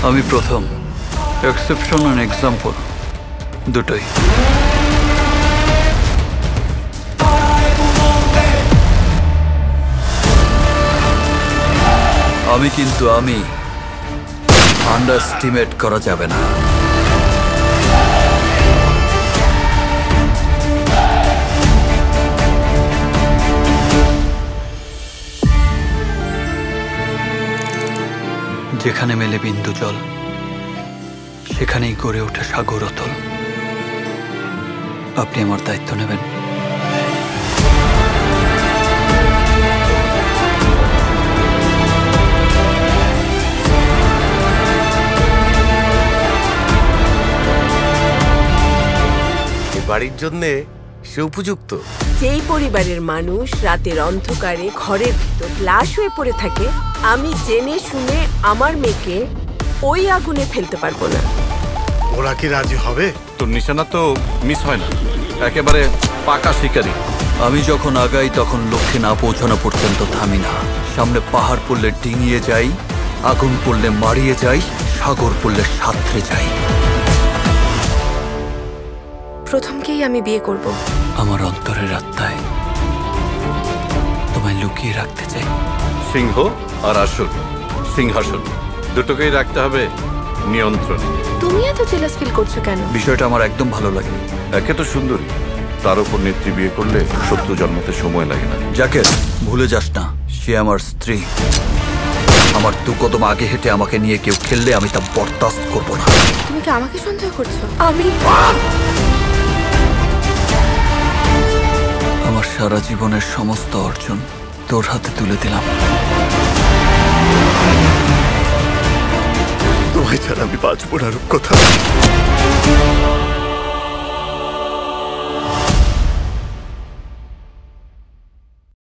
আমি প্রথম, exception and example দুটোই। আমি আন্ডারস্টিমেট করা যাবে না। যেখানে মেলে বিন্দু জল, সেখানেই গড়ে ওঠে সাগর অতল। আপনি আমার দায়িত্ব নেবেন? বাড়ির জন্য সে উপযুক্ত। যেই পরিবারের মানুষ রাতের অন্ধকারে ঘরের ভিতর লাশ হয়ে পড়ে থাকে, আমি জেনে শুনে আমার মেয়েকে ওই আগুনে ফেলতে পারবো না। ওরা কি রাজি হবে? তোর নিশানা তো মিস হয় না, একেবারে পাকা শিকারি। আমি যখন আগাই তখন লক্ষ্যে না পৌঁছানো পর্যন্ত থামি না। সামনে পাহাড় পড়লে ডিঙিয়ে যাই, আগুন পড়লে মারিয়ে যাই, সাগর পড়লে সাঁতরে যাই। প্রথমকেই আমি বিয়ে করব। আমার অন্তরের আত্মায় তোমায় লুকিয়ে রাখতে চাই। সিংহ আর আসুর, সিংহাসন দুটোকেই রাখতে হবে নিয়ন্ত্রণ। তুমি এত জেলাস ফিল করছো কেন? বিষয়টা আমার একদম ভালো লাগেনি। একে তো সুন্দরী, তার উপর নেত্রী বিয়ে করলে শত্রু জন্মাতে সময় লাগে না। যাকে ভুলে যাস না, সে আমার স্ত্রী। আমার দু কদম আগে হেঁটে আমাকে নিয়ে কেউ খেললে আমি তা বরদাস্ত করবো না। তুমি কি আমাকে সন্দেহ করছো? আমার সারা জীবনের সমস্ত অর্জন তোর হাতে তুলে দিলাম। তোমায় ছাড়া আমি বাঁচবো না রূপকথা।